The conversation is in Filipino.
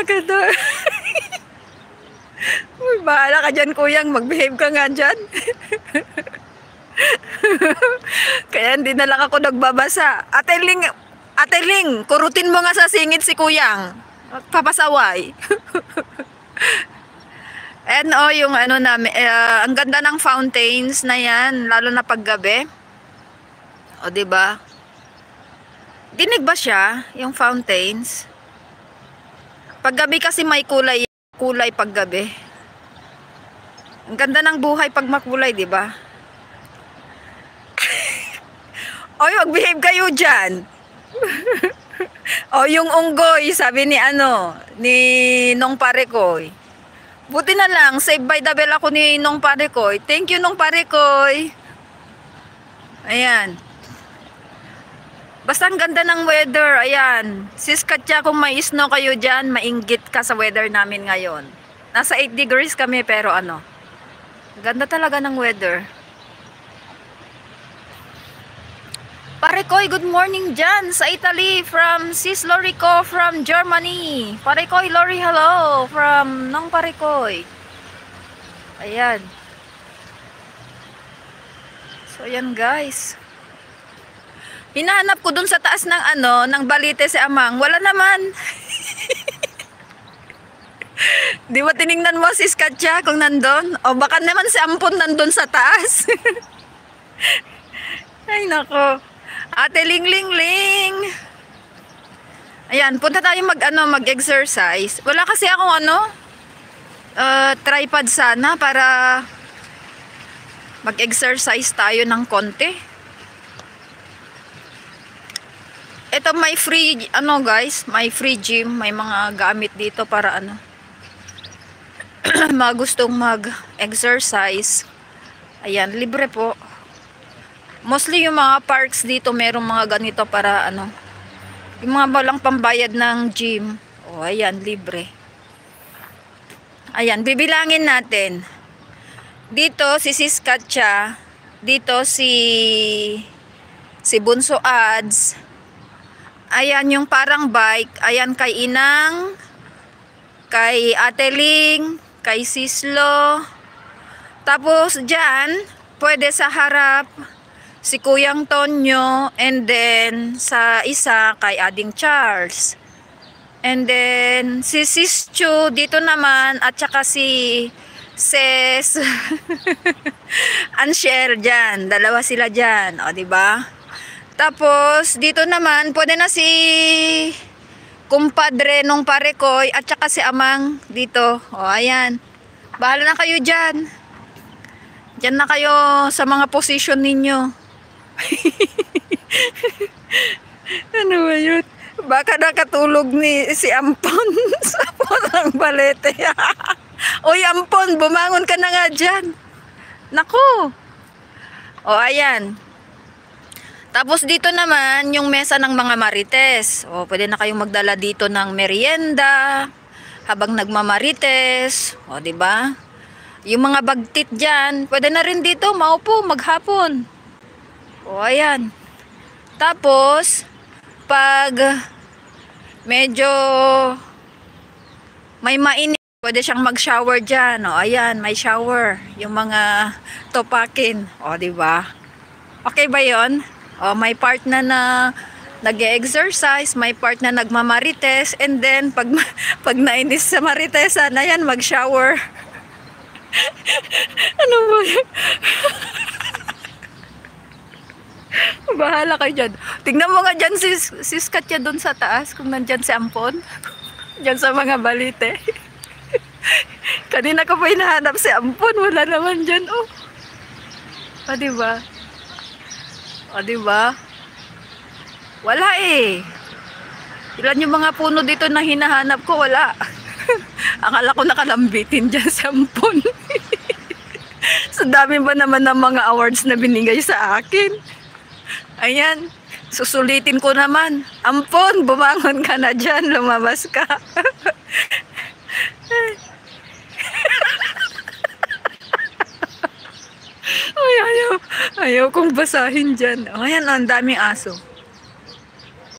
ka doon. Uy, bahala ka dyan, kuyang. Mag-behave ka nga dyan. Kaya hindi na lang ako nagbabasa. Ate Ling, kurutin mo nga sa singit si kuyang. Papasaway. And yung ano namin, ang ganda ng fountains na yan, lalo na paggabi. O, diba? Dinig ba siya, yung fountains? Paggabi kasi may kulay paggabi. Ang ganda ng buhay pag makulay, diba? Oy, mag-behave kayo dyan. O, yung unggoy, sabi ni Nong Parekoy. Buti na lang, save by the bell ako ni Nong Parekoy. Thank you, Nong Parekoy. Ayan. Basta ang ganda ng weather, ayan. Sis Katya, kung may snow kayo dyan, mainggit ka sa weather namin ngayon. Nasa 8 degrees kami, pero ganda talaga ng weather. Parekoy, good morning dyan sa Italy from Sis Lorico from Germany. Parekoy, Lori, hello from Nong Parekoy. Ayan. So, ayan guys. Hinahanap ko dun sa taas ng ng balite si Amang. Wala naman. Di ba tiningnan mo Sis Katya kung nandun? O baka naman si Ampon nandun sa taas. Ay nako. Ate Ling Ling Ling. Ayan, punta tayo mag-exercise. Wala kasi akong tripod sana para mag-exercise tayo ng konti. Ito may free guys, may free gym, may mga gamit dito para mga gustong mag-exercise. Ayan, libre po. Mostly yung mga parks dito merong mga ganito para yung mga walang pambayad ng gym. O, ayan, libre. Ayan, bibilangin natin. Dito si Sis Katya, dito si Bunso Ads. Ayan yung parang bike, ayan kay Inang, kay Ate Ling, kay Sislo. Tapos dyan, pwede sa harap si Kuyang Tonyo, and then sa isa kay Ading Charles. And then si Sis Chu dito naman, at saka si Ses Anshel dyan. Dalawa sila dyan, o diba? Tapos dito naman pwede na si kumpadre Nong Parekoy at saka si Amang dito. O ayan. Bahala na kayo dyan. Dyan na kayo sa mga position ninyo. Ano ba yun? Baka nakatulog si Ampon sa ng balete. Oy Ampon, bumangon ka na nga dyan. Naku. O ayan. Tapos dito naman yung mesa ng mga marites. O pwede na kayong magdala dito ng merienda habang nagmamarites. O diba? Yung mga bagtit dyan, pwede na rin dito maupo maghapon. O ayan. Tapos pag medyo may mainit, pwede siyang mag-shower dyan. O ayan, may shower. Yung mga topakin. O diba? Okay ba yon? O may part na nag-exercise, may part na nagmamarites, and then pag nainis sa maritesan, ayan, mag-shower. Ano ba yun? Bahala kayo dyan. Tingnan mo nga dyan sis Katya doon sa taas kung nandyan si Ampon. Dyan sa mga balite. Kanina ko pa hinahanap si Ampon. Wala naman dyan. Oh. O diba? O diba? Wala eh. Ilan yung mga puno dito na hinahanap ko? Wala. Akala ko nakalambitin dyan si Ampon. So dami ba naman ng mga awards na binigay sa akin? Ayan, susulitin ko naman. Ampon, bumangon ka na dyan, lumabas ka. Ay, ayaw kong basahin dyan. Ayan, ang daming aso.